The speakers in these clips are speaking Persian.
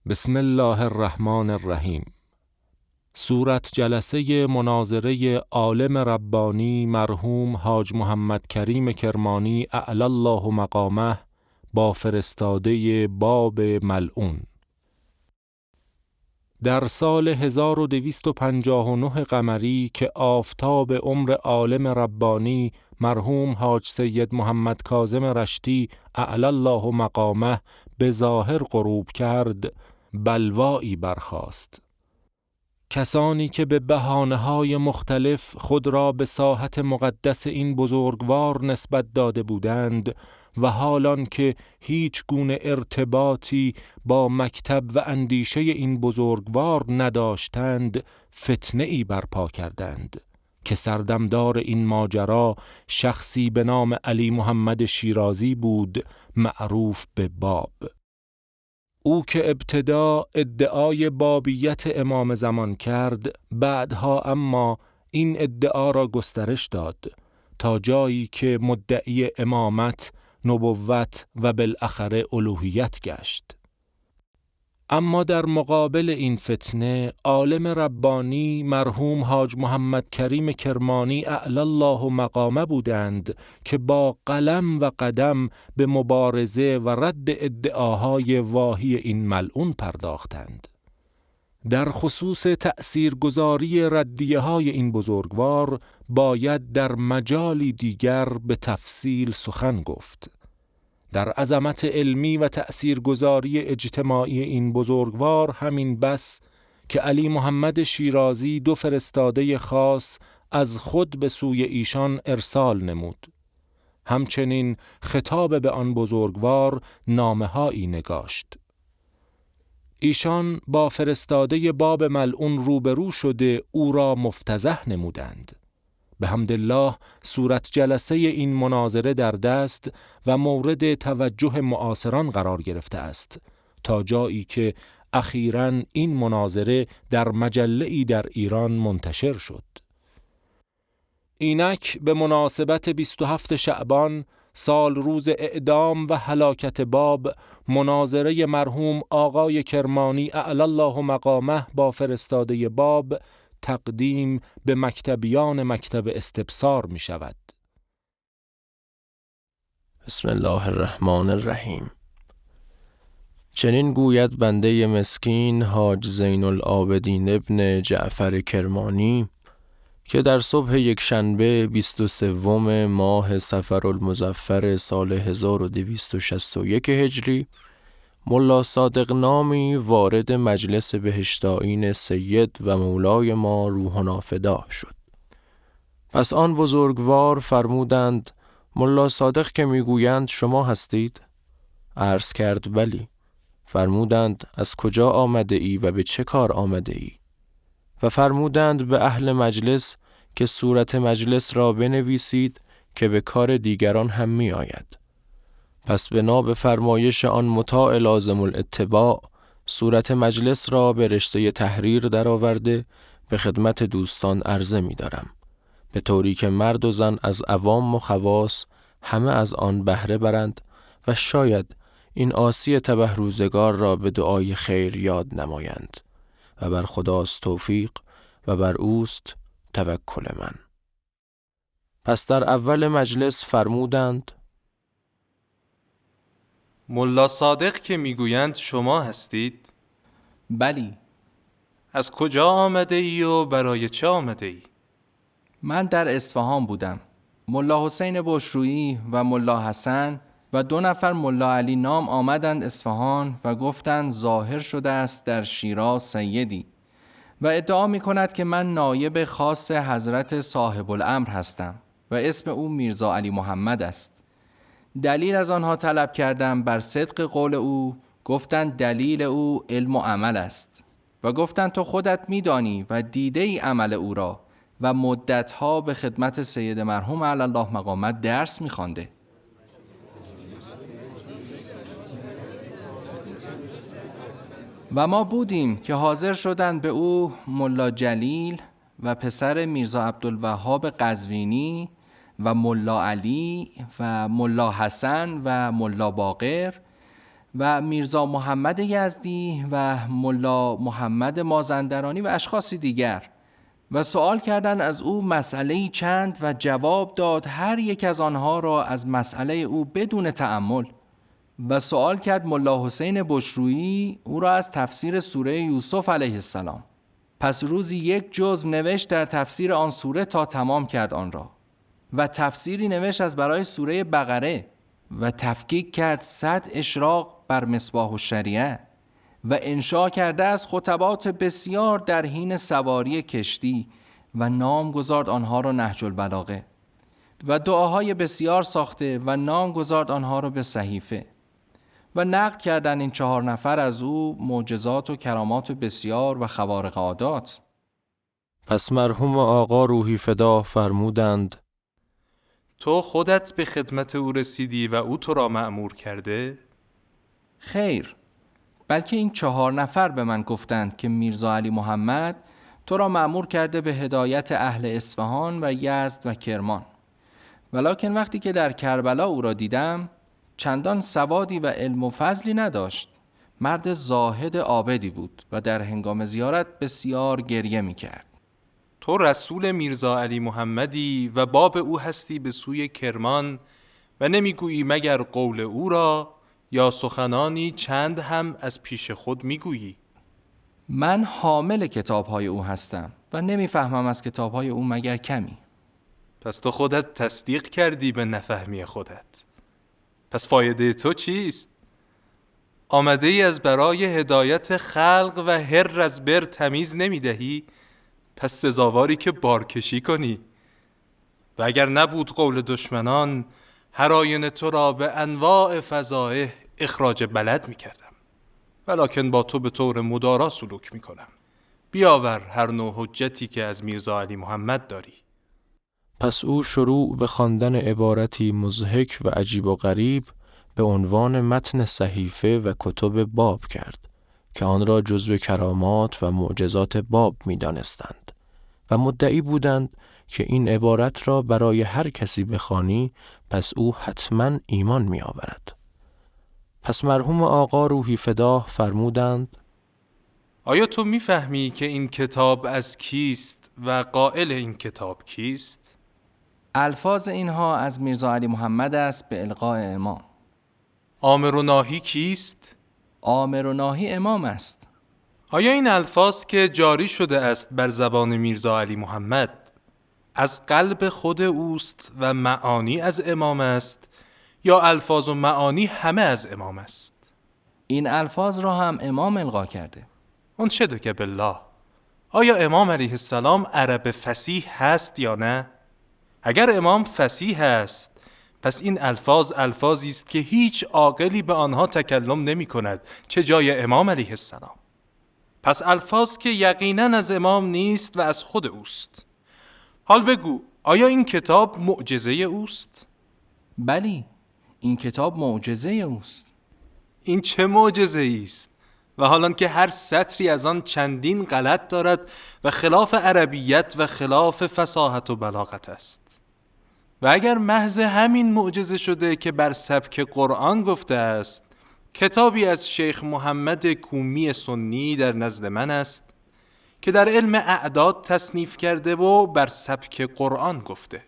بسم الله الرحمن الرحیم. صورت جلسه مناظره عالم ربانی مرحوم حاج محمد کریم کرمانی اعلی الله مقامه با فرستاده باب ملعون. در سال 1259 قمری که آفتاب عمر عالم ربانی مرحوم حاج سید محمد کاظم رشتی اعلی الله مقامه به ظاهر غروب کرد، بلوایی برخاست. کسانی که به بهانه‌های مختلف خود را به ساحت مقدس این بزرگوار نسبت داده بودند و حالان که هیچ گونه ارتباطی با مکتب و اندیشه این بزرگوار نداشتند، فتنه‌ای برپا کردند که سردمدار این ماجرا شخصی به نام علی محمد شیرازی بود، معروف به باب. او که ابتدا ادعای بابیت امام زمان کرد، بعدها اما این ادعا را گسترش داد تا جایی که مدعی امامت، نبوت و بالاخره الوهیت گشت. اما در مقابل این فتنه، عالم ربانی مرحوم حاج محمد کریم کرمانی اعلی الله مقامه بودند که با قلم و قدم به مبارزه و رد ادعاهای واهی این ملعون پرداختند. در خصوص تأثیرگذاری ردیه‌های این بزرگوار باید در مجالی دیگر به تفصیل سخن گفت. در عظمت علمی و تأثیرگذاری اجتماعی این بزرگوار همین بس که علی محمد شیرازی 2 فرستاده خاص از خود به سوی ایشان ارسال نمود. همچنین خطاب به آن بزرگوار نامه‌هایی نگاشت. ایشان با فرستاده باب ملعون روبرو شده او را مفتضح نمودند. بحمدالله صورت جلسه این مناظره در دست و مورد توجه معاصران قرار گرفته است، تا جایی که اخیراً این مناظره در مجله‌ای در ایران منتشر شد. اینک به مناسبت 27 شعبان سال روز اعدام و هلاکت باب، مناظره مرحوم آقای کرمانی اعلی الله مقامه با فرستاده باب تقدیم به مکتبیان مکتب استبصار می شود. بسم الله الرحمن الرحیم. چنین گوید بنده مسکین حاج زین العابدین ابن جعفر کرمانی که در صبح یکشنبه 23 ماه صفر المظفر سال 1261 هجری ملا صادق نامی وارد مجلس بهشتائین سید و مولای ما روحنا فدا شد. پس آن بزرگوار فرمودند: ملا صادق که میگویند شما هستید؟ عرض کرد بلی. فرمودند: از کجا آمده ای و به چه کار آمده ای؟ و فرمودند به اهل مجلس که صورت مجلس را بنویسید که به کار دیگران هم می آید. پس بنا به فرمایش آن مطاع لازم الاتباع، صورت مجلس را به رشته تحریر درآورده به خدمت دوستان عرضه می دارم، به طوری که مرد و زن از عوام و خواص همه از آن بهره برند و شاید این عاصی تبه روزگار را به دعای خیر یاد نمایند و بر خداست توفیق و بر اوست توکل من. پس در اول مجلس فرمودند: ملا صادق که میگویند شما هستید؟ بلی. از کجا آمده ای و برای چه آمده ای؟ من در اصفهان بودم. ملا حسین بشرویی و ملا حسن و 2 نفر ملا علی نام آمدند اصفهان و گفتند ظاهر شده است در شیراز سیدی و ادعا می کند که من نایب خاص حضرت صاحب الامر هستم و اسم او میرزا علی محمد است. دلیل از آنها طلب کردم بر صدق قول او. گفتند دلیل او علم و عمل است و گفتند تو خودت میدانی و دیده ای عمل او را و مدتها به خدمت سید مرحوم اعلی الله مقامت درس میخوانده. و ما بودیم که حاضر شدند به او ملا جلیل و پسر میرزا عبدالوهاب قزوینی و ملا علی و ملا حسن و ملا باقر و میرزا محمد یزدی و ملا محمد مازندرانی و اشخاصی دیگر و سوال کردند از او مسئله‌ای چند و جواب داد هر یک از آنها را از مسئله او بدون تأمل. و سوال کرد ملا حسین بشرویی او را از تفسیر سوره یوسف علیه السلام. پس روزی یک جزء نوشت در تفسیر آن سوره تا تمام کرد آن را و تفسیری نوشت از برای سوره بقره و تفکیک کرد 100 اشراق بر مصباح الشریعه و انشا کرده از خطبات بسیار در حین سواری کشتی و نام گذارد آنها را نهج البلاغه و دعاهای بسیار ساخته و نام گذارد آنها را به صحیفه و نقل کردن این 4 نفر از او معجزات و کرامات بسیار و خوارق عادات. پس مرحوم آقا روحی فدا فرمودند تو خودت به خدمت او رسیدی و او تو را مأمور کرده؟ خیر، بلکه این 4 نفر به من گفتند که میرزا علی محمد تو را مأمور کرده به هدایت اهل اصفهان و یزد و کرمان. ولکن وقتی که در کربلا او را دیدم چندان سوادی و علم و فضلی نداشت. مرد زاهد عابدی بود و در هنگام زیارت بسیار گریه می کرد. تو رسول میرزا علی محمدی و باب او هستی به سوی کرمان و نمیگویی مگر قول او را یا سخنانی چند هم از پیش خود میگویی؟ من حامل کتاب‌های او هستم و نمیفهمم از کتاب‌های او مگر کمی. پس تو خودت تصدیق کردی به نفهمی خودت. پس فایده تو چیست؟ آمده ای از برای هدایت خلق و هر از بر تمیز نمیدهی؟ پس سزاواری که بارکشی کنی. و اگر نبود قول دشمنان هر آینه تو را به انواع فضائح اخراج بلد میکردم، ولکن با تو به طور مدارا سلوک میکنم. بیاور هر نوع حجتی که از میرزا علی محمد داری. پس او شروع به خواندن عبارتی مضحک و عجیب و غریب به عنوان متن صحیفه و کتب باب کرد که آن را جزو کرامات و معجزات باب می دانستند و مدعی بودند که این عبارت را برای هر کسی بخوانی پس او حتما ایمان می آورد. پس مرحوم آقا روحی فدا فرمودند آیا تو میفهمی که این کتاب از کیست و قائل این کتاب کیست؟ الفاظ اینها از میرزا علی محمد است به القاء امام. آمر و ناهی کیست؟ آمر و ناهی امام است. آیا این الفاظ که جاری شده است بر زبان میرزا علی محمد از قلب خود اوست و معانی از امام است یا الفاظ و معانی همه از امام است؟ این الفاظ را هم امام القا کرده. اون شده که بالله، آیا امام علیه السلام عرب فصیح هست یا نه؟ اگر امام فصیح هست پس این الفاظ الفاظی است که هیچ عاقلی به آنها تکلم نمی کند، چه جای امام علیه السلام. پس الفاظ که یقینا از امام نیست و از خود اوست. حال بگو آیا این کتاب معجزه اوست؟ بلی، این کتاب معجزه اوست. این چه معجزه است؟ و حالان که هر سطری از آن چندین غلط دارد و خلاف عربیت و خلاف فصاحت و بلاغت است. و اگر محض همین معجزه شده که بر سبک قرآن گفته است، کتابی از شیخ محمد کومی سنی در نزد من است که در علم اعداد تصنیف کرده و بر سبک قرآن گفته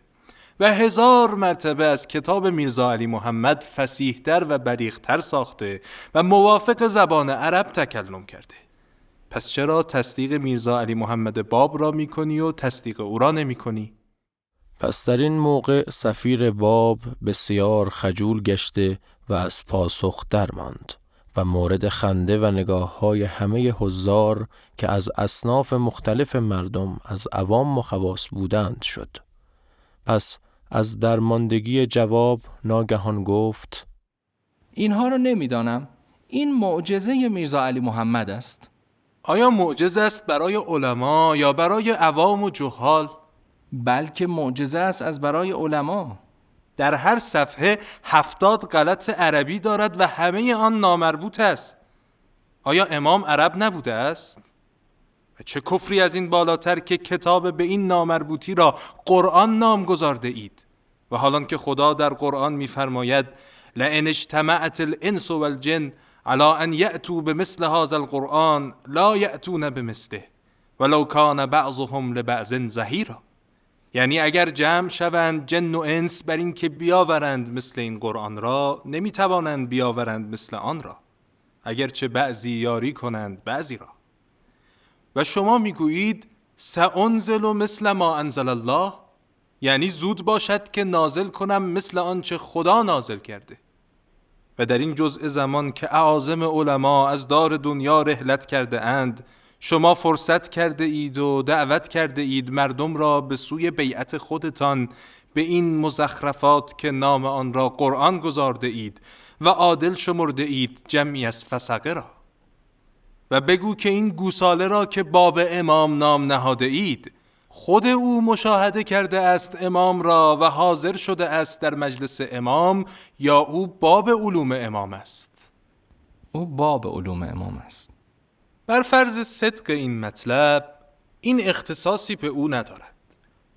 و 1000 مرتبه از کتاب میرزا علی محمد فصیح‌تر و بلیغ‌تر ساخته و موافق زبان عرب تکلم کرده. پس چرا تصدیق میرزا علی محمد باب را می‌کنی و تصدیق او را نمی‌کنی؟ پس در این موقع سفیر باب بسیار خجول گشته و از پاسخ درماند و مورد خنده و نگاه‌های همه حضار که از اصناف مختلف مردم از عوام و خواص بودند شد. پس از درماندگی جواب ناگهان گفت اینها رو نمیدانم. این معجزه میرزا علی محمد است. آیا معجزه است برای علما یا برای عوام و جهال؟ بلکه معجزه است از برای علما. در هر صفحه 70 غلط عربی دارد و همه آن نامربوط است. آیا امام عرب نبوده است؟ و چه کفری از این بالاتر که کتاب به این نامربوطی را قرآن نام گذارده اید؟ و حالان که خدا در قرآن می‌فرماید لئن اجتمعت الانس والجن علی ان یأتوا بمثل هذا القرآن لا یأتون بمثله ولو کان بعضهم لبعض ظهیرا. یعنی اگر جمع شوند جن و انس بر این که بیاورند مثل این قرآن را، نمیتوانند بیاورند مثل آن را، اگرچه بعضی یاری کنند بعضی را. و شما میگویید سأنزل مثل ما انزل الله، یعنی زود باشد که نازل کنم مثل آنچه خدا نازل کرده. و در این جزء زمان که اعاظم علما از دار دنیا رحلت کرده اند، شما فرصت کرده اید و دعوت کرده اید مردم را به سوی بیعت خودتان به این مزخرفات که نام آن را قرآن گذارده اید و عادل شمرده اید جمعی از فسقه را. و بگو که این گوساله را که باب امام نام نهاده اید، خود او مشاهده کرده است امام را و حاضر شده است در مجلس امام، یا او باب علوم امام است؟ او باب علوم امام است. بر فرض صدق این مطلب، این اختصاصی به او ندارد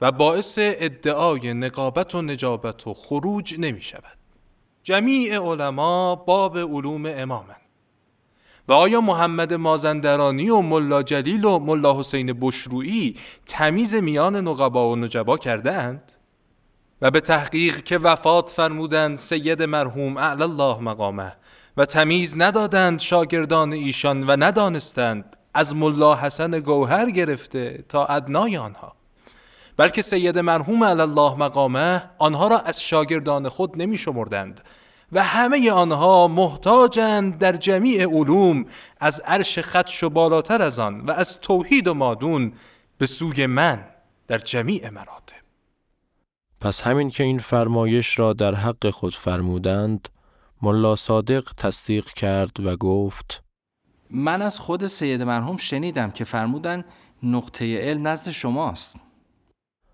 و باعث ادعای نقابت و نجابت و خروج نمی شود. جمیع علما باب علوم امامند. و آیا محمد مازندرانی و ملا جلیل و ملا حسین بشرویی تمیز میان نقبا و نجبا کرده اند؟ و به تحقیق که وفات فرمودند سید مرحوم اعلی الله مقامه و تمیز ندادند شاگردان ایشان و ندانستند از ملا حسن گوهر گرفته تا ادنای آنها، بلکه سید مرحوم اعلی الله مقامه آنها را از شاگردان خود نمی شمردند و همه آنها محتاجند در جمیع علوم از عرش خدش و بالاتر از آن و از توحید و مادون به سوی من در جمیع مراتب. پس همین که این فرمایش را در حق خود فرمودند، ملا صادق تصدیق کرد و گفت: من از خود سید مرحوم شنیدم که فرمودن نقطه علم نزد شماست.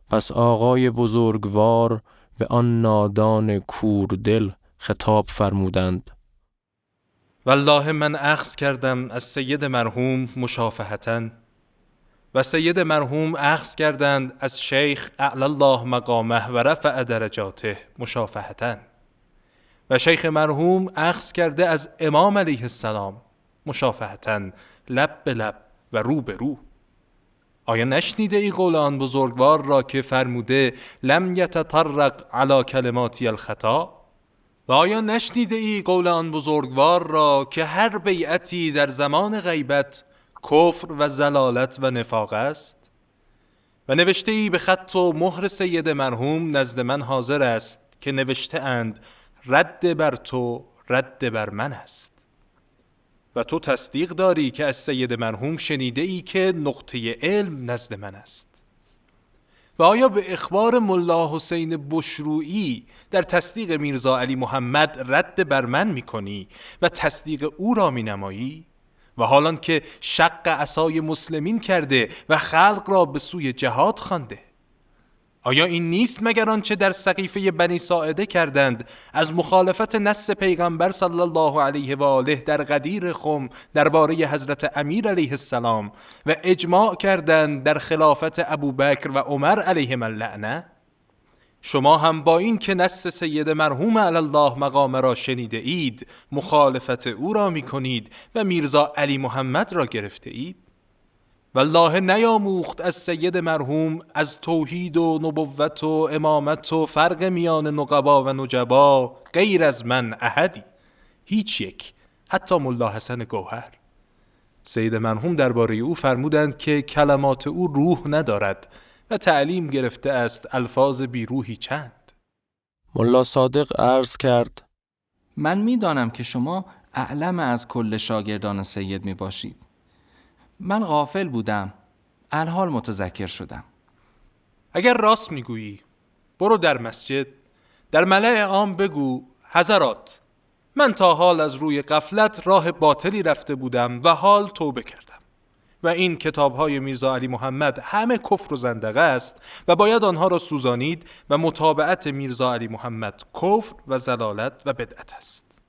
پس آقای بزرگوار به آن نادان کوردل خطاب فرمودند: والله من اخذ کردم از سید مرحوم مشافهتاً و سید مرحوم اخذ کردند از شیخ اعلی الله مقامه و رفع درجاته مشافهتاً و شیخ مرحوم اخذ کرده از امام علیه السلام مشافهتاً، لب به لب و رو به رو. آیا نشنیده ای قول آن بزرگوار را که فرموده لم یتطرق علی کلماتی الخطا؟ و آیا نشنیده ای قول آن بزرگوار را که هر بیعتی در زمان غیبت کفر و زلالت و نفاق است؟ و نوشته ای به خط و مهر سید مرحوم نزد من حاضر است که نوشته اند رد بر تو رد بر من است. و تو تصدیق داری که از سید مرحوم شنیده ای که نقطه علم نزد من است. و آیا به اخبار ملا حسین بشرویی در تصدیق میرزا علی محمد رد بر من می کنی و تصدیق او را می نمایی؟ و حالان که شق عصای مسلمین کرده و خلق را به سوی جهاد خوانده، آیا این نیست مگر آنچه در سقیفه بنی ساعده کردند از مخالفت نص پیغمبر صلی الله علیه و آله در غدیر خم درباره حضرت امیر علیه السلام و اجماع کردند در خلافت ابوبکر و عمر علیهم اللعنه؟ شما هم با این که نص سید مرحوم علی الله مقام را شنیده اید مخالفت او را می کنید و میرزا علی محمد را گرفته اید؟ والله نیاموخت از سید مرحوم از توحید و نبوت و امامت و فرق میان نقبا و نجبا غیر از من احدی، هیچ یک، حتی ملا حسن گوهر. سید مرحوم درباره او فرمودند که کلمات او روح ندارد و تعلیم گرفته است الفاظ بی روحی چند. ملا صادق عرض کرد: من میدانم که شما اعلم از کل شاگردان سید می باشید. من غافل بودم، الحال متذکر شدم. اگر راست میگویی برو در مسجد در ملأ عام بگو حضرات، من تا حال از روی غفلت راه باطلی رفته بودم و حال توبه کردم و این کتاب‌های میرزا علی محمد همه کفر و زندقه است و باید آنها را سوزانید و متابعت میرزا علی محمد کفر و زلالت و بدعت است.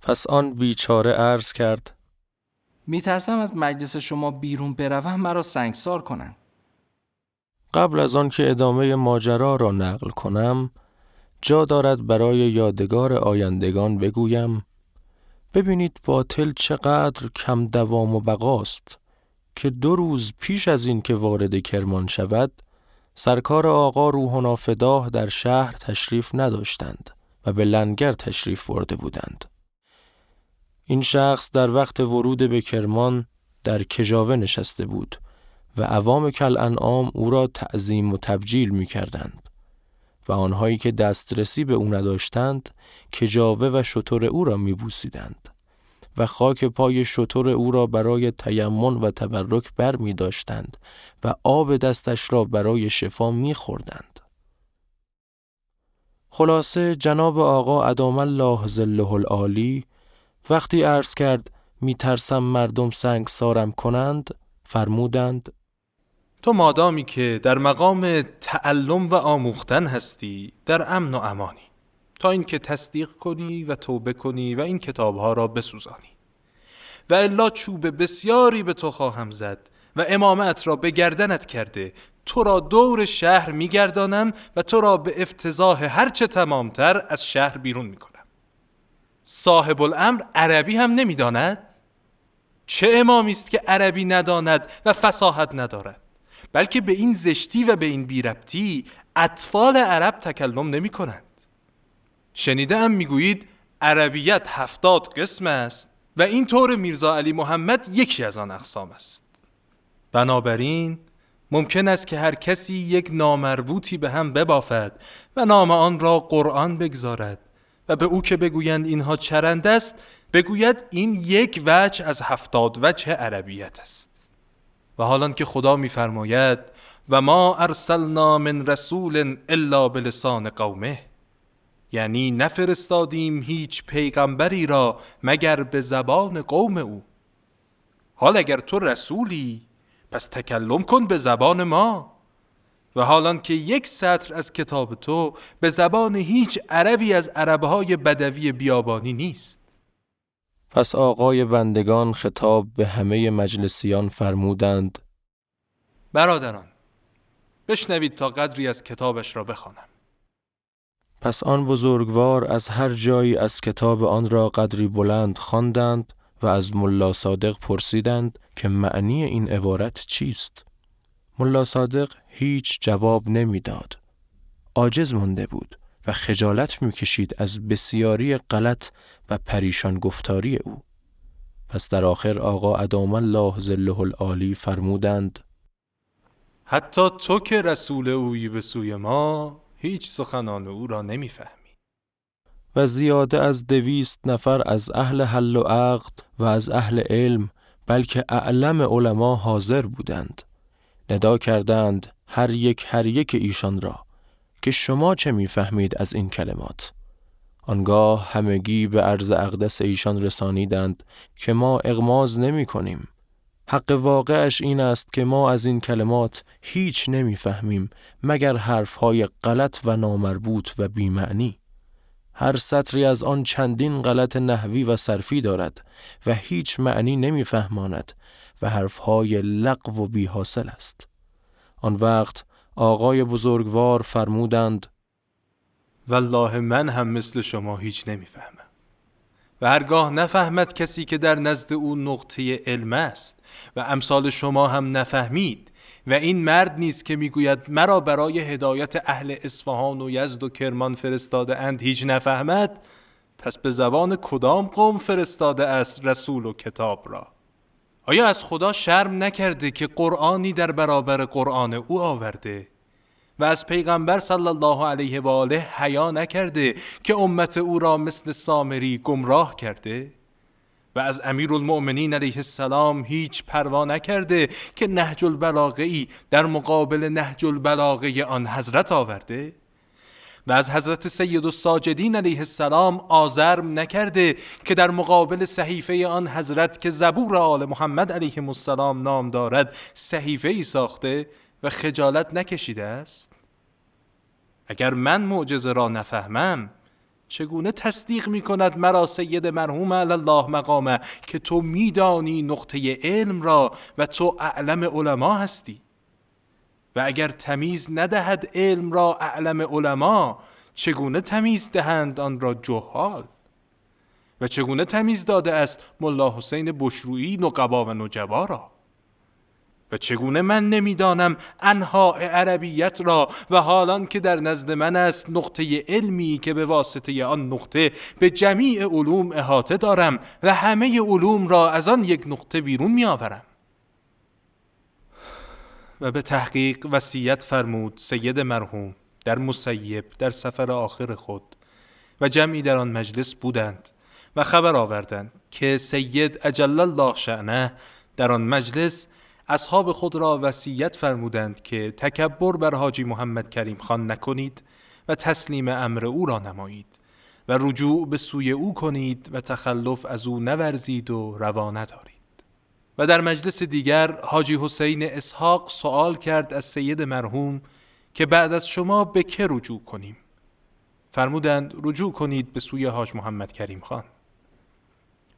پس آن بیچاره عرض کرد: میترسم از مجلس شما بیرون بروم مرا سنگسار کنن. قبل از آن که ادامه ماجرا را نقل کنم، جا دارد برای یادگار آیندگان بگویم ببینید باطل چقدر کم دوام و بقاست که 2 روز پیش از این که وارد کرمان شود سرکار آقا روحنا فداه در شهر تشریف نداشتند و به لنگر تشریف برده بودند. این شخص در وقت ورود به کرمان در کجاوه نشسته بود و عوام کالانعام او را تعظیم و تبجیل می کردند و آنهایی که دسترسی به او نداشتند کجاوه و شتر او را می بوسیدند و خاک پای شتر او را برای تیمم و تبرک بر می داشتند و آب دستش را برای شفا می خوردند. خلاصه جناب آقا ادام الله ظله العالی وقتی عرض کرد می ترسم مردم سنگسارم کنند فرمودند تو مادامی که در مقام تعلم و آموختن هستی در امن و امانی تا اینکه تصدیق کنی و توبه کنی و این کتابها را بسوزانی و الا چوب بسیاری به تو خواهم زد و امامت را به گردنت کرده تو را دور شهر میگردانم و تو را به افتضاح هرچه تمامتر از شهر بیرون میکنم. صاحب الامر عربی هم نمیداند؟ چه امامی است که عربی نداند و فصاحت ندارد؟ بلکه به این زشتی و به این بی‌ربطی اطفال عرب تکلم نمی کنند. شنیدم میگویید عربیت 70 قسم است و این طور میرزا علی محمد یکی از آن اقسام است. بنابراین ممکن است که هر کسی یک نامربوطی به هم ببافد و نام آن را قرآن بگذارد و به او که بگویند اینها چرند است بگوید این یک وجه از 70 وجه عربیت است. و حالان که خدا می‌فرماید و ما ارسلنا من رسول الا بلسان قومه، یعنی نفرستادیم هیچ پیغمبری را مگر به زبان قوم او. حال اگر تو رسولی پس تکلم کن به زبان ما. و حالان که یک سطر از کتاب تو به زبان هیچ عربی از عربهای بدوی بیابانی نیست. پس آقای بندگان خطاب به همه مجلسیان فرمودند برادران بشنوید تا قدری از کتابش را بخوانم. پس آن بزرگوار از هر جایی از کتاب آن را قدری بلند خواندند و از ملا صادق پرسیدند که معنی این عبارت چیست؟ ملا صادق هیچ جواب نمیداد. عاجز مانده بود و خجالت میکشید از بسیاری غلط و پریشان گفتاری او. پس در آخر آقا ادام الله ظله العالی فرمودند حتی تو که رسول اویی به سوی ما هیچ سخنان او را نمیفهمی. و زیاده از 200 نفر از اهل حل و عقد و از اهل علم بلکه اعلم علما حاضر بودند. ندا کردند هر یک ایشان را که شما چه میفهمید از این کلمات؟ آنگاه همگی به عرض اقدس ایشان رسانیدند که ما اغماض نمی کنیم. حق واقعش این است که ما از این کلمات هیچ نمیفهمیم مگر حرفهای غلط و نامربوط و بی‌معنی. هر سطری از آن چندین غلط نحوی و صرفی دارد و هیچ معنی نمیفهماند و حرفهای لغو و بی‌حاصل است. آن وقت آقای بزرگوار فرمودند والله من هم مثل شما هیچ نمیفهمم و هرگاه نفهمد کسی که در نزد او نقطه علم است و امثال شما هم نفهمید و این مرد نیست که میگوید مرا برای هدایت اهل اصفهان و یزد و کرمان فرستاده اند هیچ نفهمد، پس به زبان کدام قوم فرستاده است رسول و کتاب را؟ آیا از خدا شرم نکرده که قرآنی در برابر قرآن او آورده و از پیغمبر صلی الله علیه و آله حیا نکرده که امت او را مثل سامری گمراه کرده و از امیرالمؤمنین علیه السلام هیچ پروا نکرده که نهج البلاغه‌ای در مقابل نهج البلاغه آن حضرت آورده و از حضرت سید الساجدین علیه السلام آزرم نکرده که در مقابل صحیفه آن حضرت که زبور آل محمد علیهم السلام نام دارد صحیفه ای ساخته و خجالت نکشیده است؟ اگر من معجزه را نفهمم چگونه تصدیق می کند مرا سید مرحوم علی الله مقامه که تو میدانی نقطه علم را و تو اعلم علما هستی؟ و اگر تمیز ندهد علم را اعلم علما چگونه تمیز دهند آن را جهال؟ و چگونه تمیز داده است ملا حسین بشرویی نقبا و نجبا را؟ و چگونه من نمیدانم انواع عربیت را و حالان که در نزد من است نقطه علمی که به واسطه آن نقطه به جمیع علوم احاطه دارم و همه علوم را از آن یک نقطه بیرون می آورم. و به تحقیق وصیت فرمود سید مرحوم در مسیب در سفر آخر خود و جمعی در آن مجلس بودند و خبر آوردند که سید اجل الله شأنه در آن مجلس اصحاب خود را وصیت فرمودند که تکبر بر حاجی محمد کریم خان نکنید و تسلیم امر او را نمایید و رجوع به سوی او کنید و تخلف از او نورزید و روا ندارید. و در مجلس دیگر حاجی حسین اسحاق سوال کرد از سید مرحوم که بعد از شما به که رجوع کنیم؟ فرمودند رجوع کنید به سوی حاج محمد کریم خان.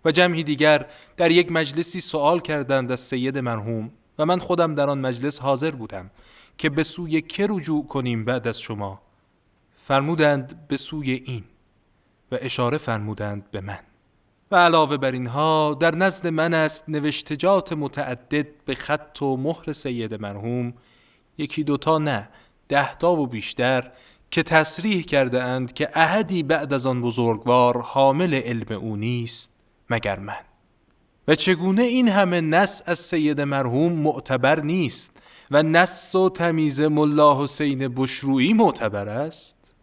و جمعی دیگر در یک مجلسی سوال کردند از سید مرحوم و من خودم در آن مجلس حاضر بودم که به سوی که رجوع کنیم بعد از شما؟ فرمودند به سوی این و اشاره فرمودند به من. و علاوه بر اینها در نزد من است نوشتجات متعدد به خط و مهر سید مرحوم، یکی دوتا نه 10 تا و بیشتر، که تصریح کرده اند که احدی بعد از آن بزرگوار حامل علم او نیست مگر من. و چگونه این همه نص از سید مرحوم معتبر نیست و نص و تمیز ملا حسین بشرویی معتبر است؟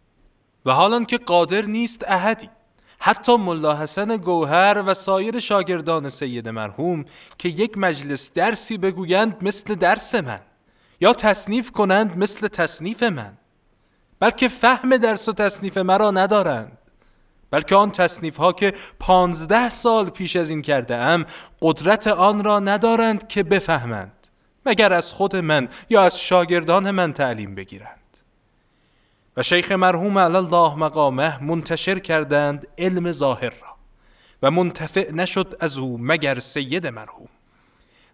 و حالان که قادر نیست احدی، حتی ملا حسن گوهر و سایر شاگردان سید مرحوم، که یک مجلس درسی بگویند مثل درس من یا تصنیف کنند مثل تصنیف من، بلکه فهم درس و تصنیف مرا ندارند، بلکه آن تصنیف ها که 15 سال پیش از این کرده ام قدرت آن را ندارند که بفهمند مگر از خود من یا از شاگردان من تعلیم بگیرند. و شیخ مرحوم علی الله مقامه منتشر کردند علم ظاهر را و منتفع نشد از او مگر سید مرحوم،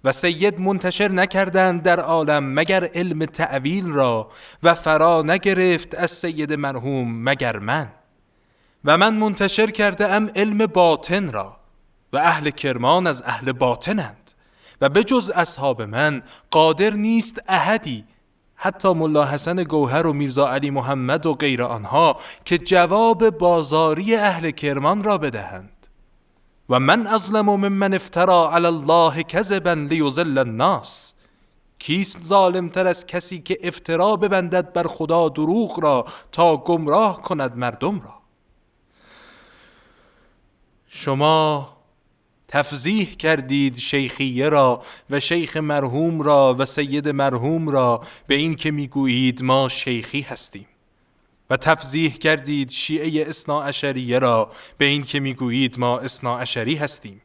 و سید منتشر نکردند در عالم مگر علم تعویل را و فرا نگرفت از سید مرحوم مگر من، و من منتشر کرده ام علم باطن را و اهل کرمان از اهل باطنند و به جز اصحاب من قادر نیست احدی، حتی ملا حسن گوهر و میرزا علی محمد و غیر آنها، که جواب بازاری اهل کرمان را بدهند. و من اظلم ممن افترا علی الله کذبا لیضل الناس، کیست ظالم تر از کسی که افترا ببندد بر خدا دروغ را تا گمراه کند مردم را؟ شما تفضیح کردید شیخیه را و شیخ مرحوم را و سید مرحوم را به این که میگویید ما شیخی هستیم، و تفضیح کردید شیعه اثناعشریه را به این که میگویید ما اثناعشری هستیم،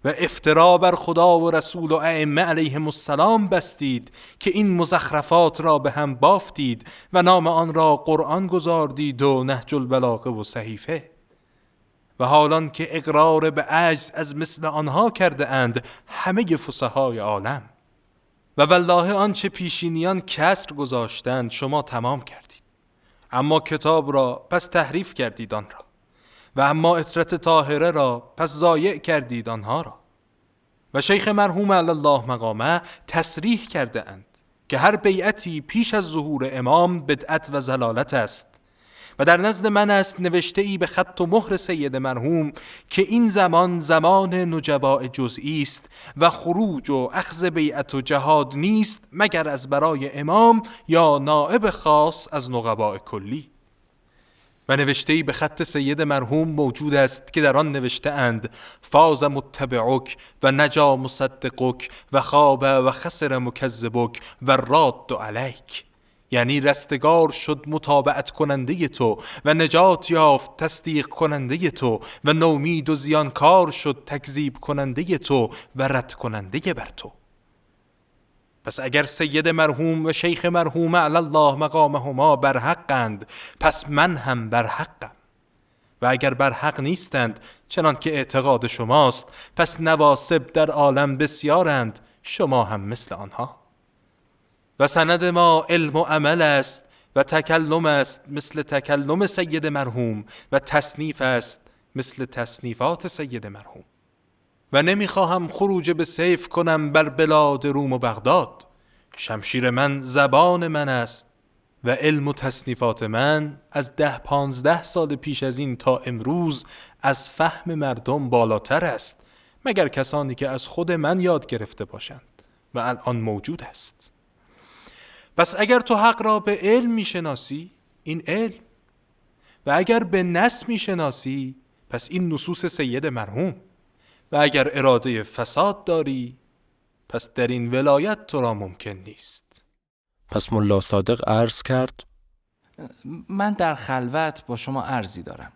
و افترا بر خدا و رسول و ائمه علیهم السلام بستید که این مزخرفات را به هم بافتید و نام آن را قرآن گذاردید و نهج البلاغه و صحیفه. و حالان که اقرار به عجز از مثل آنها کرده اند همه فصحای عالم، و والله آنچه پیشینیان کسر گذاشتند شما تمام کردید، اما کتاب را پس تحریف کردید آن را، و اما عطرت طاهره را پس ضایع کردید آنها را. و شیخ مرحوم علی الله مقامه تصریح کرده اند که هر بیعتی پیش از ظهور امام بدعت و ضلالت است، و در نزد من است نوشته ای به خط و مهر سید مرحوم که این زمان زمان نجباء جزئی است و خروج و اخذ بیعت و جهاد نیست مگر از برای امام یا نائب خاص از نقباء کلی. و نوشته ای به خط سید مرحوم موجود است که در آن نوشته اند فاز متبعک و نجا مصدقک و خواب و خسر مکذبک و راد علیک، یعنی رستگار شد متابعت کننده تو و نجات یافت تصدیق کننده تو و نومید و زیانکار شد تکذیب کننده تو و رد کننده بر تو. پس اگر سید مرحوم و شیخ مرحوم علی الله مقامهما بر حقند پس من هم بر حقم، و اگر بر حق نیستند چنان که اعتقاد شماست پس نواسب در عالم بسیارند، شما هم مثل آنها. و سند ما علم و عمل است و تکلم است مثل تکلم سید مرحوم و تصنیف است مثل تصنیفات سید مرحوم. و نمیخواهم خروج به سیف کنم بر بلاد روم و بغداد. شمشیر من زبان من است و علم و تصنیفات من از 10-15 سال پیش از این تا امروز از فهم مردم بالاتر است، مگر کسانی که از خود من یاد گرفته باشند و الان موجود است. پس اگر تو حق را به علم میشناسی، این علم، و اگر به نص میشناسی، پس این نصوص سید مرحوم، و اگر اراده فساد داری، پس در این ولایت تو را ممکن نیست. پس ملا صادق عرض کرد: من در خلوت با شما عرضی دارم.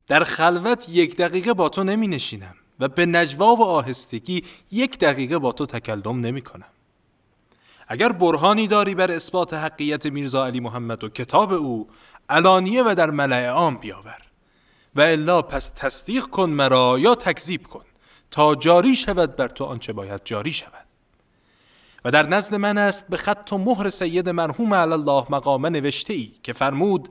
در خلوت 1 دقیقه با تو نمی نشینم و به نجوا و آهستگی 1 دقیقه با تو تکلم نمی کنم. اگر برهانی داری بر اثبات حقیقت میرزا علی محمد و کتاب او، علانیه و در ملأ عام بیاور، و الا پس تصدیق کن مرا یا تکذیب کن تا جاری شود بر تو آنچه باید جاری شود. و در نزد من است به خط و مهر سید مرحوم علی الله مقامه نوشته ای که فرمود: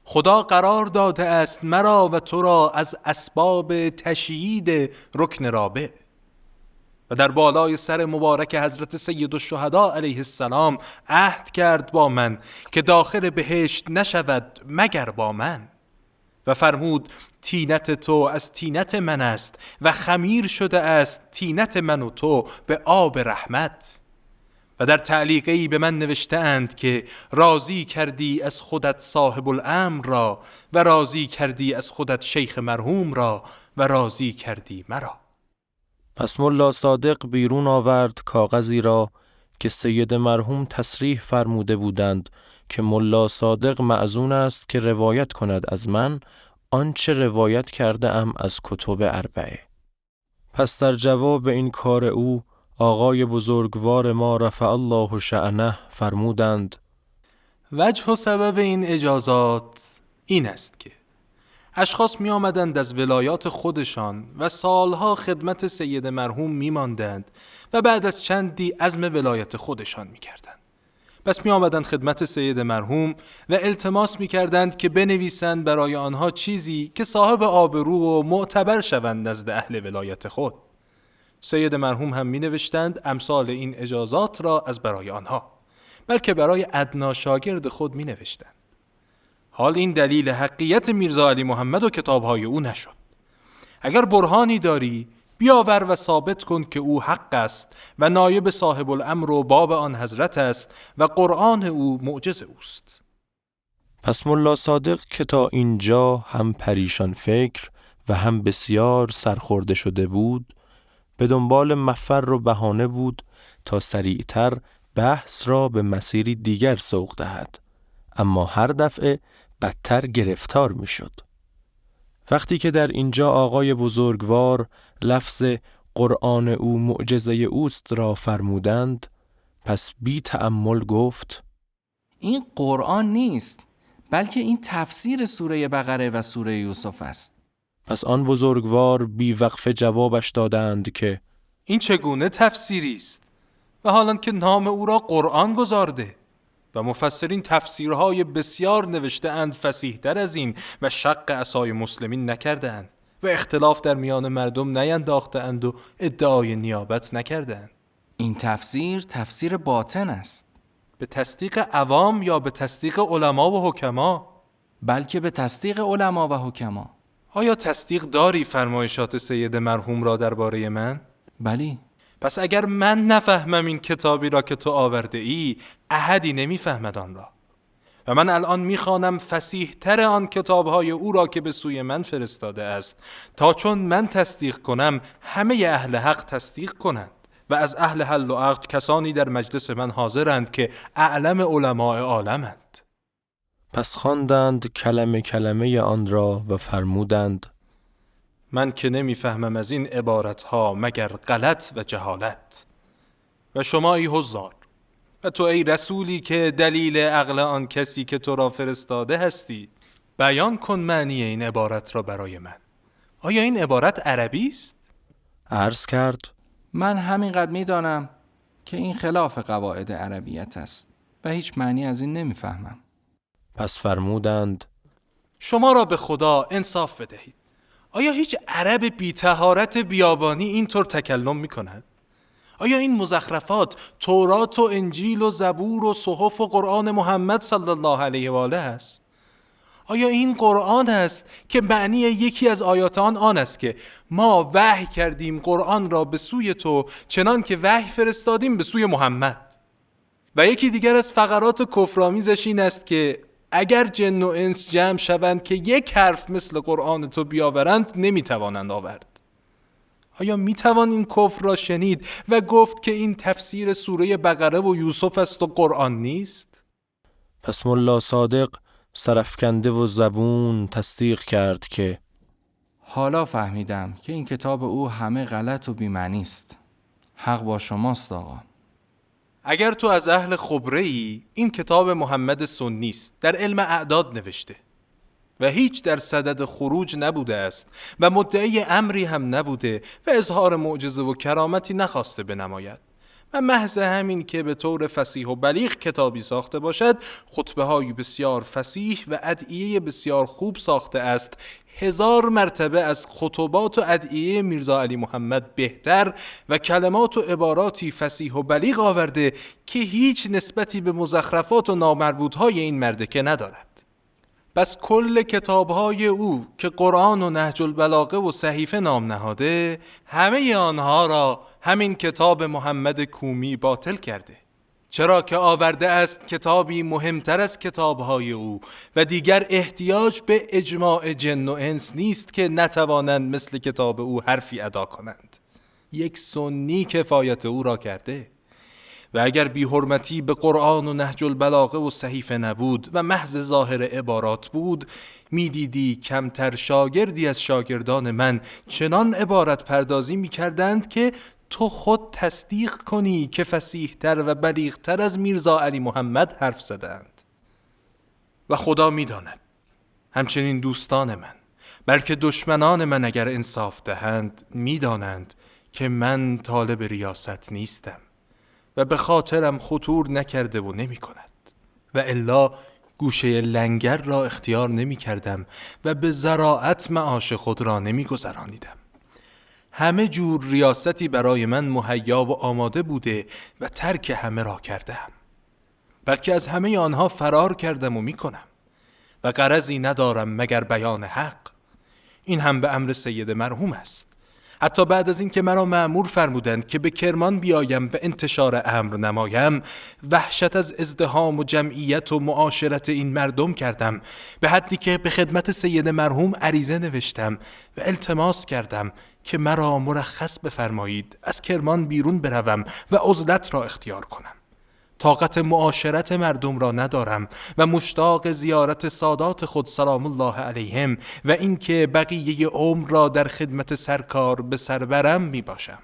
خدا قرار داده است مرا و تو را از اسباب تشیید رکن رابع. و در بالای سر مبارک حضرت سید الشهدا علیه السلام عهد کرد با من که داخل بهشت نشود مگر با من. و فرمود: طینت تو از طینت من است و خمیر شده است طینت من و تو به آب رحمت. و در تعلیقی به من نوشته اند که راضی کردی از خودت صاحب الامر را و راضی کردی از خودت شیخ مرحوم را و راضی کردی مرا. پس ملا صادق بیرون آورد کاغذی را که سید مرحوم تصریح فرموده بودند که ملا صادق مأذون است که روایت کند از من آنچه روایت کرده ام از کتب اربعه. پس در جواب این کار او آقای بزرگوار ما رفع الله شأنه فرمودند: وجه و سبب این اجازات این است که اشخاص می آمدند از ولایات خودشان و سالها خدمت سید مرحوم می ماندند و بعد از چندی عزم ولایت خودشان می کردند. پس می آمدند خدمت سید مرحوم و التماس می کردند که بنویسند برای آنها چیزی که صاحب آبرو و معتبر شوند نزد اهل ولایت خود. سید مرحوم هم می نوشتند امثال این اجازات را از برای آنها، بلکه برای ادنا شاگرد خود می نوشتند. حال این دلیل حقیقت میرزا علی محمد و کتابهای او نشد. اگر برهانی داری بیاور و ثابت کن که او حق است و نایب صاحب الامر و باب آن حضرت است و قرآن او معجز اوست. پس ملا صادق که تا اینجا هم پریشان فکر و هم بسیار سرخورده شده بود، به دنبال مفر و بهانه بود تا سریعتر بحث را به مسیری دیگر سوق دهد، اما هر دفعه بدتر گرفتار می شد. وقتی که در اینجا آقای بزرگوار لفظ قرآن او معجزه اوست را فرمودند، پس بی تأمل گفت: این قرآن نیست، بلکه این تفسیر سوره بقره و سوره یوسف است. پس آن بزرگوار بی وقفه جوابش دادند که این چگونه تفسیری است و حالان که نام او را قرآن گذارده و مفسرین تفسیرهای بسیار نوشته اند فصیح تر از این و شق عصای مسلمین نکرده اند و اختلاف در میان مردم نینداخته اند و ادعای نیابت نکرده اند. این تفسیر باطن است. به تصدیق عوام یا به تصدیق علما و حکما؟ بلکه به تصدیق علما و حکما. آیا تصدیق داری فرمایشات سید مرحوم را درباره من؟ بلی. پس اگر من نفهمم این کتابی را که تو آورده ای، احدی نمیفهمد آن را. و من الان میخوانم فصیح تر آن کتابهای او را که به سوی من فرستاده است، تا چون من تصدیق کنم همه اهل حق تصدیق کنند. و از اهل حل و عقد کسانی در مجلس من حاضرند که اعلم علماء عالمند. پس خواندند کلمه کلمه آن را و فرمودند: من که نمیفهمم از این عبارتها مگر غلط و جهالت. و شما ای حضار و تو ای رسولی که دلیل عقل آن کسی که تو را فرستاده هستی، بیان کن معنی این عبارت را برای من. آیا این عبارت عربی است؟ عرض کرد: من همینقدر میدانم که این خلاف قواعد عربیت است و هیچ معنی از این نمیفهمم. پس فرمودند: شما را به خدا انصاف بدهید. آیا هیچ عرب بی طهارت بیابانی اینطور تکلم می کند؟ آیا این مزخرفات تورات و انجیل و زبور و صحف و قرآن محمد صلی الله علیه و آله است؟ آیا این قرآن است که معنی یکی از آیات آن است که ما وحی کردیم قرآن را به سوی تو چنان که وحی فرستادیم به سوی محمد؟ و یکی دیگر از فقرات کفرآمیزش این است که اگر جن و انس جمع شوند که یک حرف مثل قرآن تو بیاورند نمیتوانند آورد. آیا میتوان این کفر را شنید و گفت که این تفسیر سوره بقره و یوسف است و قرآن نیست؟ پس ملا صادق سرفکنده و زبون تصدیق کرد که حالا فهمیدم که این کتاب او همه غلط و بی‌معنی است. حق با شماست آقا. اگر تو از اهل خبره‌ای، این کتاب محمد سنی است، در علم اعداد نوشته و هیچ در صدد خروج نبوده است و مدعی امری هم نبوده و اظهار معجزه و کرامتی نخواسته بنماید و محض همین که به طور فصیح و بلیغ کتابی ساخته باشد، خطبه های بسیار فصیح و ادعیه بسیار خوب ساخته است، 1000 مرتبه از خطبات و ادعیه میرزا علی محمد بهتر و کلمات و عباراتی فصیح و بلیغ آورده که هیچ نسبتی به مزخرفات و نامربوطهای این مردکه ندارد. بس کل کتابهای او که قرآن و نهج البلاغه و صحیفه نام نهاده، همه آنها را همین کتاب محمد کومی باطل کرده، چرا که آورده است کتابی مهمتر از کتابهای او و دیگر احتیاج به اجماع جن و انس نیست که نتوانند مثل کتاب او حرفی ادا کنند. یک سنی کفایت او را کرده و اگر بی حرمتی به قرآن و نهج البلاغه و صحیفه نبود و محض ظاهر عبارات بود، میدیدی کمتر شاگردی از شاگردان من چنان عبارت پردازی میکردند که تو خود تصدیق کنی که فصیح‌تر و بلیغ‌تر از میرزا علی محمد حرف زدند. و خدا میداند همچنین دوستان من، بلکه دشمنان من اگر انصاف دهند میدانند که من طالب ریاست نیستم و به خاطرم خطور نکرده و نمی کند و الا گوشه لنگر را اختیار نمی کردم و به زراعت معاش خود را نمی گذرانیدم. همه جور ریاستی برای من مهیا و آماده بوده و ترک همه را کردم، بلکه از همه آنها فرار کردم و می کنم و غرضی ندارم مگر بیان حق. این هم به امر سید مرحوم است. حتی بعد از این که مرا مأمور فرمودند که به کرمان بیایم و انتشار امر نمایم، وحشت از ازدحام و جمعیت و معاشرت این مردم کردم، به حدی که به خدمت سید مرحوم عریضه نوشتم و التماس کردم که مرا مرخص بفرمایید از کرمان بیرون بروم و عزلت را اختیار کنم. طاقت معاشرت مردم را ندارم و مشتاق زیارت سادات خود سلام الله علیهم و اینکه بقیه عمر را در خدمت سرکار به سر برم می باشم.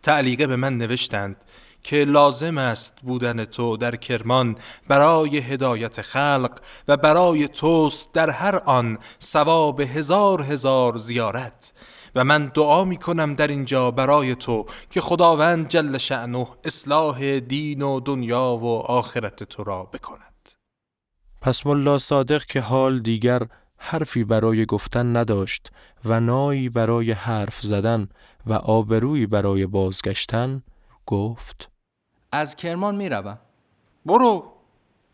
تعلیقه به من نوشتند که لازم است بودن تو در کرمان برای هدایت خلق و برای توست در هر آن ثواب 1000 زیارت و من دعا می کنم در اینجا برای تو که خداوند جل شأنه اصلاح دین و دنیا و آخرت تو را بکند. پس ملا صادق که حال دیگر حرفی برای گفتن نداشت و نایی برای حرف زدن و آبرویی برای بازگشتن، گفت از کرمان می روم. برو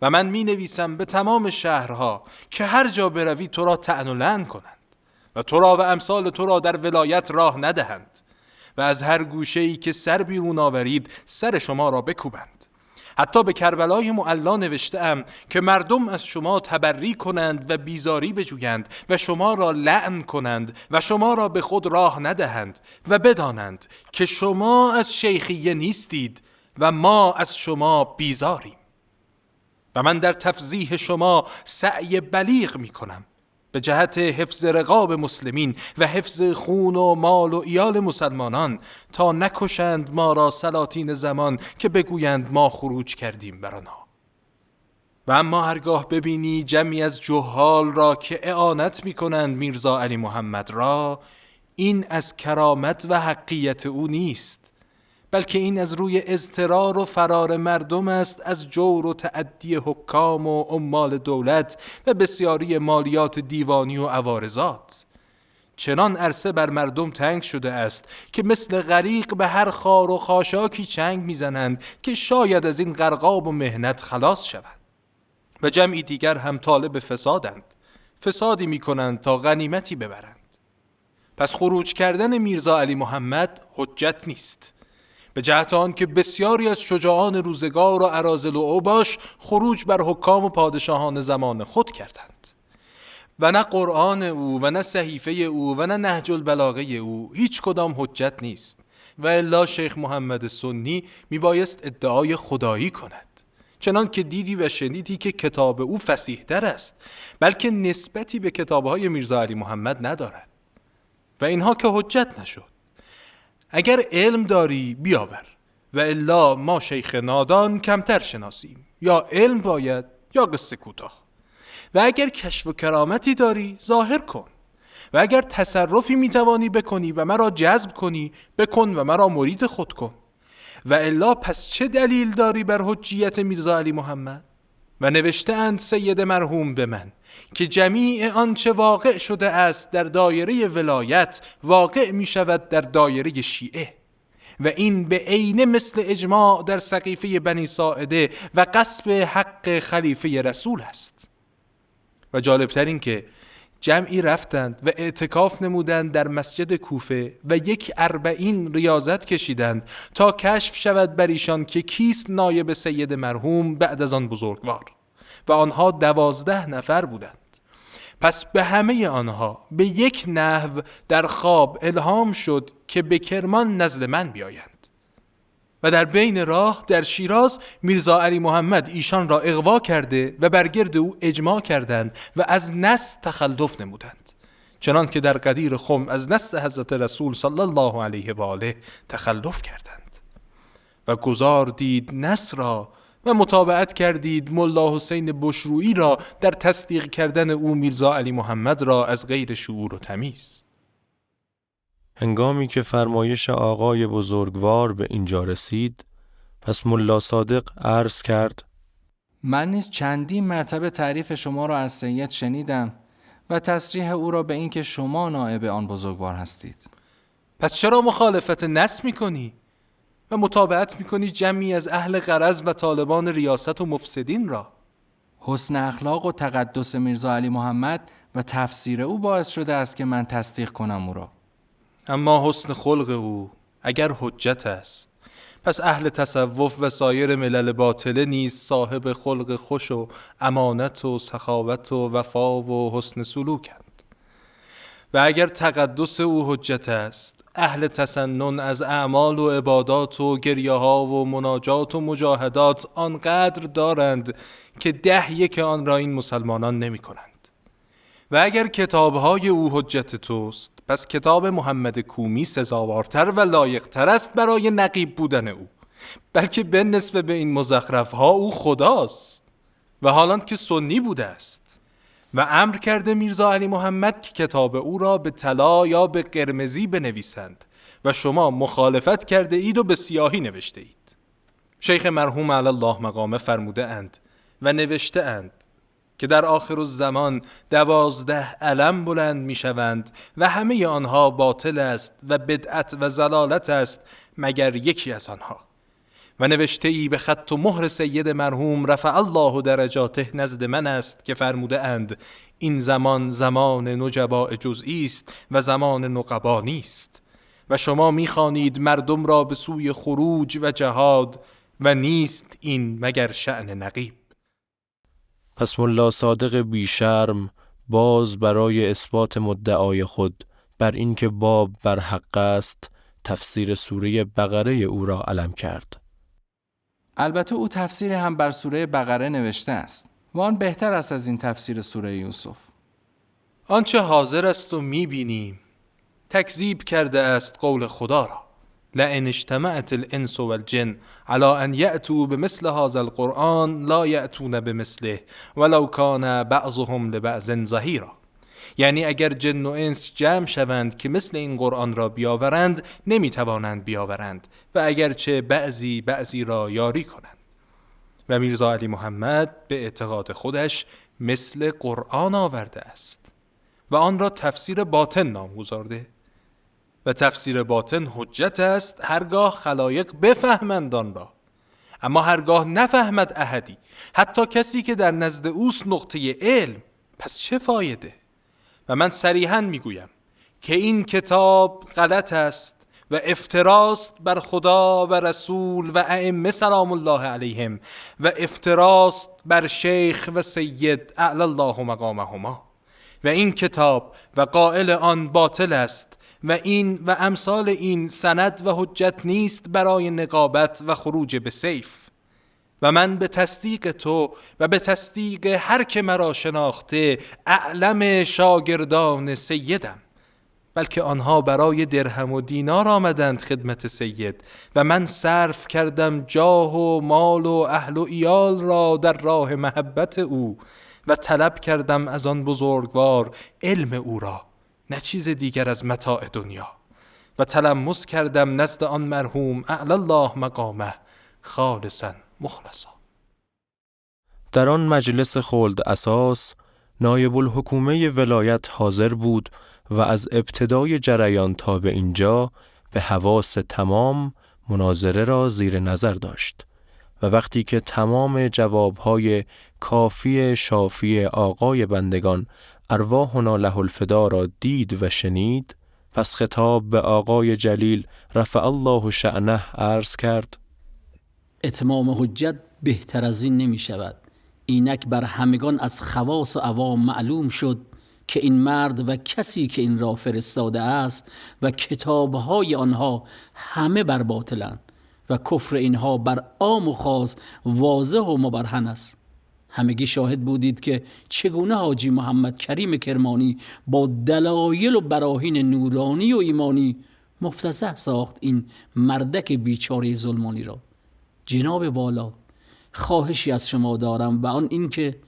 و من می نویسم به تمام شهرها که هر جا بروی تو را طعن و لعن کنند و تو را و امثال تو را در ولایت راه ندهند و از هر گوشه‌ای که سر بیرون آورید سر شما را بکوبند. حتی به کربلای معلا نوشته‌ام که مردم از شما تبری کنند و بیزاری بجویند و شما را لعن کنند و شما را به خود راه ندهند و بدانند که شما از شیخیه نیستید و ما از شما بیزاریم. و من در تفضیح شما سعی بلیغ می کنم به جهت حفظ رقاب مسلمین و حفظ خون و مال و ایال مسلمانان تا نکشند ما را سلاطین زمان که بگویند ما خروج کردیم بر آنها. و اما هرگاه ببینی جمعی از جهال را که اعانت می کنند میرزا علی محمد را، این از کرامت و حقیت او نیست، بلکه این از روی اضطرار و فرار مردم است از جور و تعدی حکام و عمال دولت و بسیاری مالیات دیوانی و عوارضات. چنان عرصه بر مردم تنگ شده است که مثل غریق به هر خار و خاشاکی چنگ میزنند که شاید از این غرقاب و مهنت خلاص شوند. و جمعی دیگر هم طالب فسادند، فسادی میکنند تا غنیمتی ببرند. پس خروج کردن میرزا علی محمد حجت نیست، به جهت آن که بسیاری از شجاعان روزگار و اراذل و اوباش خروج بر حکام و پادشاهان زمان خود کردند و نه قرآن او و نه صحیفه او و نه نهج البلاغه او هیچ کدام حجت نیست. و الا شیخ محمد سنی میبایست ادعای خدایی کند، چنان که دیدی و شنیدی که کتاب او فصیح تر است، بلکه نسبتی به کتابهای میرزا علی محمد ندارد و اینها که حجت نشد. اگر علم داری بیاور و الا ما شیخ نادان کمتر شناسیم، یا علم باید یا قصه کوتاه. و اگر کشف و کرامتی داری ظاهر کن و اگر تصرفی میتوانی بکنی و مرا جذب کنی بکن و مرا مرید خود کن. و الا پس چه دلیل داری بر حجیت میرزا علی محمد؟ و نوشته اند سید مرحوم به من که جمیع آنچه واقع شده است در دایره ولایت واقع می شود در دایره شیعه و این به عینه مثل اجماع در سقیفه بنی ساعده و غصب حق خلیفه رسول است. و جالبتر این که جمعی رفتند و اعتکاف نمودند در مسجد کوفه و 40 ریاضت کشیدند تا کشف شود بر ایشان که کیست نایب سید مرحوم بعد از آن بزرگوار، و آنها 12 نفر بودند. پس به همه آنها به یک نحو در خواب الهام شد که به کرمان نزد من بیایند و در بین راه در شیراز میرزا علی محمد ایشان را اغوا کرده و بر گرد او اجماع کردند و از نص تخلف نمودند، چنان که در قدیر خم از نص حضرت رسول صلی الله علیه و آله تخلف کردند. و گزار دید نص را و متابعت کردید ملا حسین بشرویی را در تصدیق کردن او میرزا علی محمد را از غیر شعور و تمیز. هنگامی که فرمایش آقای بزرگوار به اینجا رسید، پس ملا صادق عرض کرد: من نیز چندین مرتبه تعریف شما را از سید شنیدم و تصریح او را به این که شما نائب آن بزرگوار هستید. پس چرا مخالفت نص میکنی و متابعت میکنی جمعی از اهل غرض و طالبان ریاست و مفسدین را؟ حسن اخلاق و تقدس میرزا علی محمد و تفسیر او باعث شده است که من تصدیق کنم او را. اما حسن خلق او اگر حجت است، پس اهل تصوف و سایر ملل باطله نیز صاحب خلق خوش و امانت و سخاوت و وفا و حسن سلوکند. و اگر تقدس او حجت است، اهل تسنن از اعمال و عبادات و گریه ها و مناجات و مجاهدات آنقدر دارند که 10 آن را این مسلمانان نمی کنند. و اگر کتابهای او حجت توست، پس کتاب محمد کومی سزاوارتر و لایقتر است برای نقیب بودن او، بلکه به نسبت به این مزخرفها او خداست. و حالان که سنی بوده است و امر کرده میرزا علی محمد که کتاب او را به طلا یا به قرمزی بنویسند و شما مخالفت کرده اید و به سیاهی نوشته اید. شیخ مرحوم علی الله مقامه فرموده اند و نوشته اند که در آخر الزمان 12 علم بلند می شوند و همه آنها باطل است و بدعت و ضلالت است مگر یکی از آنها. و نوشته ای به خط و مهر سید مرحوم رفع الله درجاته نزد من است که فرموده اند این زمان زمان نجباء جزئی است و زمان نقبا نیست و شما می خوانید مردم را به سوی خروج و جهاد و نیست این مگر شأن نقیب. پس ملا صادق بیشرم باز برای اثبات مدعای خود بر این که باب بر حق است تفسیر سوره بقره او را علم کرد. البته او تفسیر هم بر سوره بقره نوشته است و آن بهتر است از این تفسیر سوره یوسف. آنچه حاضر است و می‌بینیم تکذیب کرده است قول خدا را. لئن اجتمعت الانس والجن على ان یأتوا بمثل هذا القرآن لا یأتون بمثله ولو کان بعضهم لبعض ظهیرا. یعنی اگر جن و انس جمع شوند که مثل این قرآن را بیاورند نمیتوانند بیاورند و اگرچه بعضی را یاری کنند. و میرزا علی محمد به اعتقاد خودش مثل قرآن آورده است و آن را تفسیر باطن نامگذارده و تفسیر باطن حجت است هرگاه خلایق بفهمند آن را، اما هرگاه نفهمد احدی، حتی کسی که در نزد اوست نقطه علم، پس چه فایده؟ و من صریحاً میگویم که این کتاب غلط است و افتراست بر خدا و رسول و ائمه سلام الله علیهم و افتراست بر شیخ و سید اعلی الله مقامهما، و این کتاب و قائل آن باطل است و این و امثال این سند و حجت نیست برای نقابت و خروج به سیف. و من به تصدیق تو و به تصدیق هر که مرا شناخته اعلم شاگردان سیدم، بلکه آنها برای درهم و دینار آمدند خدمت سید و من صرف کردم جاه و مال و اهل و ایال را در راه محبت او و طلب کردم از آن بزرگوار علم او را، نه چیز دیگر از متاع دنیا، و تلمس کردم نزد آن مرحوم اعلی الله مقامه خالصا مخلصا. در آن مجلس خلد اساس نایب الحکومه ولایت حاضر بود و از ابتدای جریان تا به اینجا به حواس تمام مناظره را زیر نظر داشت و وقتی که تمام جوابهای کافی شافی آقای بندگان ارواحنا له الفدا را دید و شنید، پس خطاب به آقای جلیل رفع الله شأنه عرض کرد: اتمام حجت بهتر از این نمی شود. اینک بر همگان از خواص و عوام معلوم شد که این مرد و کسی که این را فرستاده است و کتابهای آنها همه بر باطلند و کفر اینها بر عام و خاص واضح و مبرهن است. همگی شاهد بودید که چگونه حاجی محمد کریم کرمانی با دلایل و براهین نورانی و ایمانی مفتضح ساخت این مردک بیچاره ظلمانی را. جناب والا، خواهشی از شما دارم و آن این که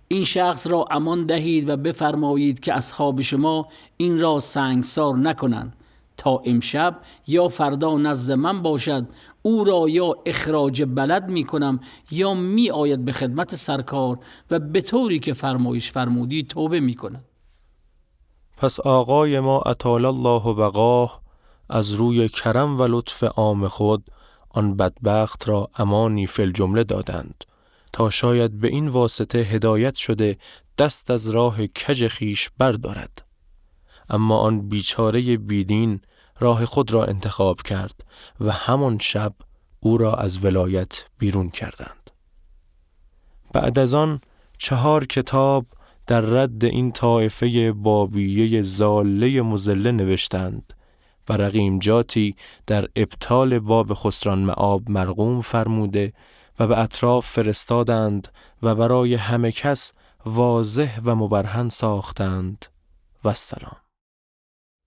این شخص را امان دهید و بفرمایید که اصحاب شما این را سنگسار نکنند تا امشب یا فردا نزد من باشد، او را یا اخراج بلد می کنم یا می آید به خدمت سرکار و به طوری که فرمایش فرمودی توبه می کند. پس آقای ما اطال الله بقاه از روی کرم و لطف عام خود آن بدبخت را امانی فی الجمله دادند تا شاید به این واسطه هدایت شده دست از راه کج خیش بردارد. اما آن بیچاره بیدین راه خود را انتخاب کرد و همان شب او را از ولایت بیرون کردند. بعد از آن 4 کتاب در رد این طایفه بابیه ضاله مضله نوشتند و رقیمجاتی در ابطال باب خسران مآب مرقوم فرموده و به اطراف فرستادند و برای همه کس واضح و مبرهن ساختند. و السلام.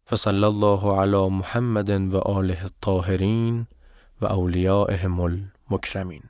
فصلی الله علی محمد و آله الطاهرین و اولیائهم المکرمین.